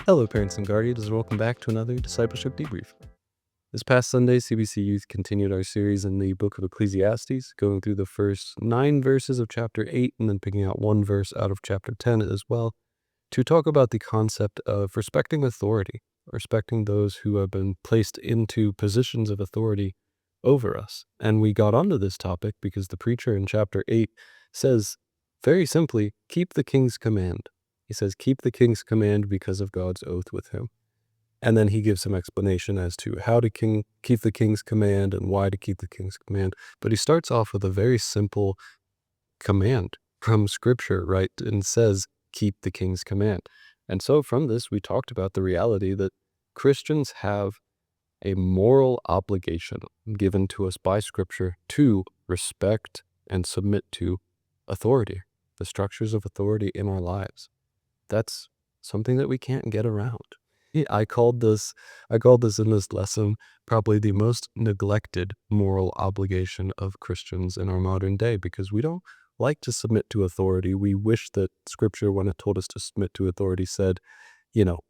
Hello, parents and guardians. Welcome back to another Discipleship Debrief. This past Sunday, CBC Youth continued our series in the book of Ecclesiastes, going through the first 9 verses of chapter 8 and then picking out one verse out of chapter 10 as well, to talk about the concept of respecting authority, respecting those who have been placed into positions of authority over us. And we got onto this topic because the preacher in chapter 8 says, very simply, keep the king's command. He says, keep the king's command because of God's oath with him. And then he gives some explanation as to how to keep the king's command and why to keep the king's command. But he starts off with a very simple command from Scripture, right? And says, keep the king's command. And so from this, we talked about the reality that Christians have a moral obligation given to us by Scripture to respect and submit to authority, the structures of authority in our lives. That's something that we can't get around. I called this in this lesson probably the most neglected moral obligation of Christians in our modern day, because we don't like to submit to authority. We wish that Scripture, when it told us to submit to authority, said,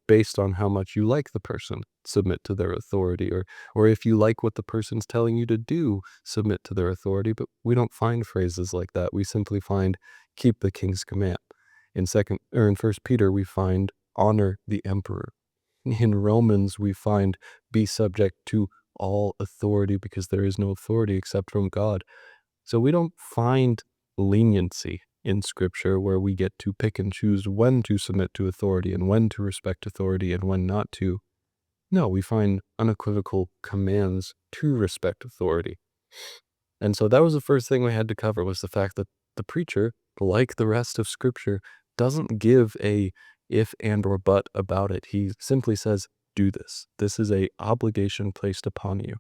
based on how much you like the person, submit to their authority, or if you like what the person's telling you to do, submit to their authority. But we don't find phrases like that. We simply find keep the king's command. In 1 Peter, we find honor the emperor. In Romans, we find be subject to all authority because there is no authority except from God. So we don't find leniency in Scripture where we get to pick and choose when to submit to authority and when to respect authority and when not to. No, we find unequivocal commands to respect authority. And so that was the first thing we had to cover, was the fact that the preacher, like the rest of Scripture, doesn't give a if and or but about it. He simply says, do this. This is a obligation placed upon you.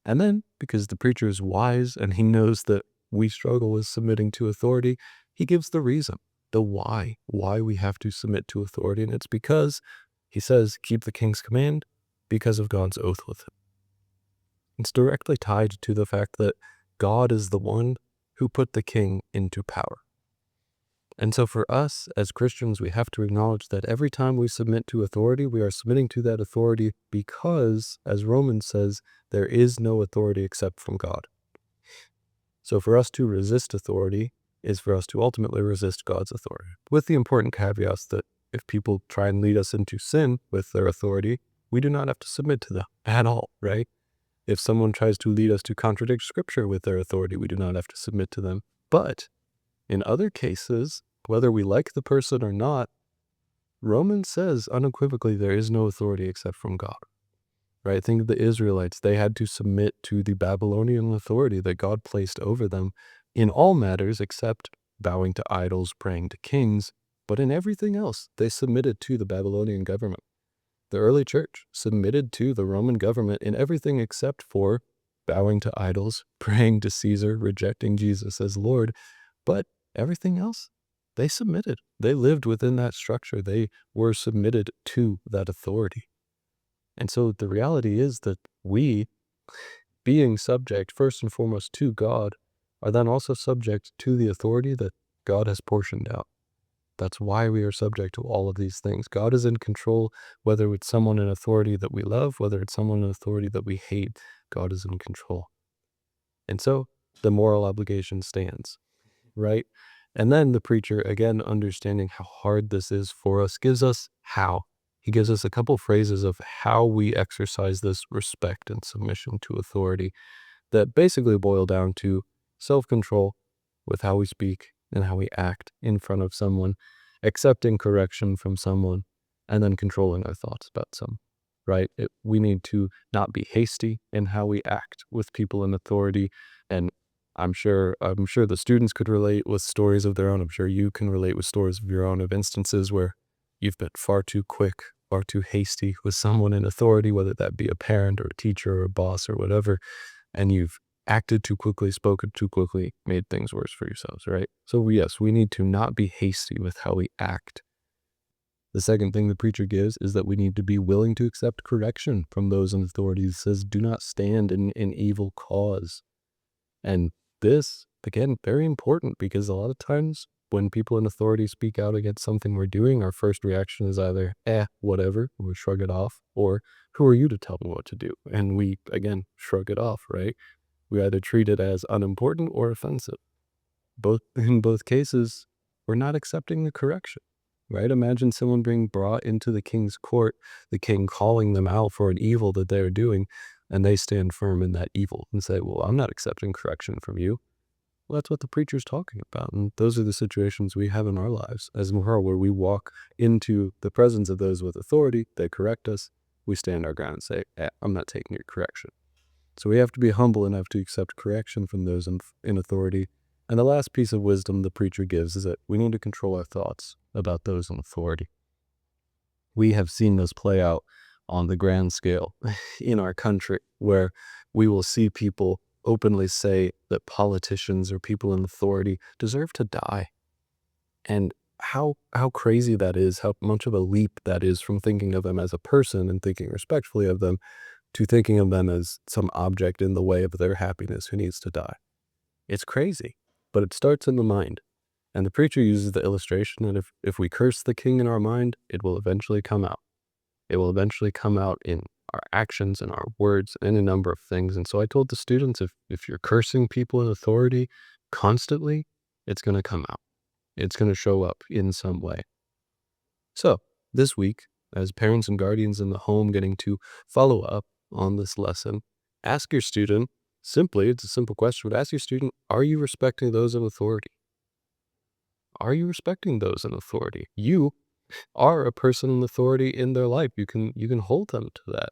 And then, because the preacher is wise and he knows that we struggle with submitting to authority, he gives the reason, the why we have to submit to authority. And it's because, he says, keep the king's command because of God's oath with him. It's directly tied to the fact that God is the one who put the king into power. And so for us as Christians, we have to acknowledge that every time we submit to authority, we are submitting to that authority because, as Romans says, there is no authority except from God. So for us to resist authority is for us to ultimately resist God's authority, with the important caveats that if people try and lead us into sin with their authority, we do not have to submit to them at all, right? If someone tries to lead us to contradict Scripture with their authority, we do not have to submit to them. But in other cases, whether we like the person or not, Romans says unequivocally there is no authority except from God, right? Think of the Israelites. They had to submit to the Babylonian authority that God placed over them in all matters except bowing to idols, praying to kings. But in everything else, they submitted to the Babylonian government. The early church submitted to the Roman government in everything except for bowing to idols, praying to Caesar, rejecting Jesus as Lord. But everything else, they submitted. They lived within that structure. They were submitted to that authority. And so the reality is that we, being subject first and foremost to God, are then also subject to the authority that God has portioned out. That's why we are subject to all of these things. God is in control, whether it's someone in authority that we love, whether it's someone in authority that we hate, God is in control. And so the moral obligation stands, right? And then the preacher, again, understanding how hard this is for us, gives us how. He gives us a couple phrases of how we exercise this respect and submission to authority that basically boil down to self-control with how we speak and how we act in front of someone, accepting correction from someone, and then controlling our thoughts about some, right? We need to not be hasty in how we act with people in authority. And I'm sure the students could relate with stories of their own. I'm sure you can relate with stories of your own, of instances where you've been far too quick, far too hasty with someone in authority, whether that be a parent or a teacher or a boss or whatever, and you've acted too quickly, spoken too quickly, made things worse for yourselves, right? So yes, we need to not be hasty with how we act. The second thing the preacher gives is that we need to be willing to accept correction from those in authority. He says, do not stand in an evil cause. And this, again, very important, because a lot of times when people in authority speak out against something we're doing, our first reaction is either, whatever, we shrug it off, or who are you to tell me what to do? And we, again, shrug it off, right? We either treat it as unimportant or offensive. In both cases, we're not accepting the correction, right? Imagine someone being brought into the king's court, the king calling them out for an evil that they're doing, and they stand firm in that evil and say, well, I'm not accepting correction from you. Well, that's what the preacher's talking about. And those are the situations we have in our lives as well, where we walk into the presence of those with authority, they correct us, we stand our ground and say, I'm not taking your correction. So we have to be humble enough to accept correction from those in authority. And the last piece of wisdom the preacher gives is that we need to control our thoughts about those in authority. We have seen this play out on the grand scale in our country, where we will see people openly say that politicians or people in authority deserve to die. And how crazy that is, how much of a leap that is from thinking of them as a person and thinking respectfully of them to thinking of them as some object in the way of their happiness who needs to die. It's crazy, but it starts in the mind. And the preacher uses the illustration that if we curse the king in our mind, it will eventually come out. It will eventually come out in our actions and our words and a number of things. And so I told the students, if you're cursing people in authority constantly, it's going to come out. It's going to show up in some way. So this week, as parents and guardians in the home getting to follow up on this lesson, ask your student, it's a simple question, but ask your student, are you respecting those in authority? Are you respecting those in authority? You are a person in authority in their life. You can hold them to that.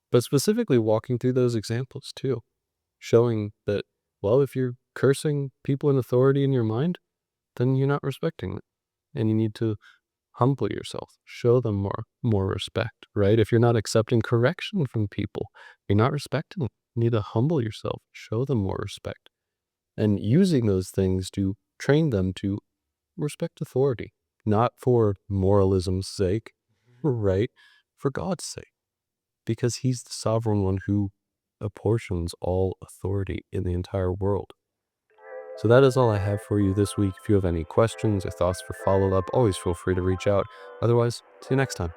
But specifically walking through those examples too, showing that, well, if you're cursing people in authority in your mind, then you're not respecting them. And you need to humble yourself, show them more respect, right? If you're not accepting correction from people, you're not respecting them. You need to humble yourself, show them more respect, and using those things to train them to respect authority, not for moralism's sake, right? For God's sake, because he's the sovereign one who apportions all authority in the entire world. So that is all I have for you this week. If you have any questions or thoughts for follow-up, always feel free to reach out. Otherwise, see you next time.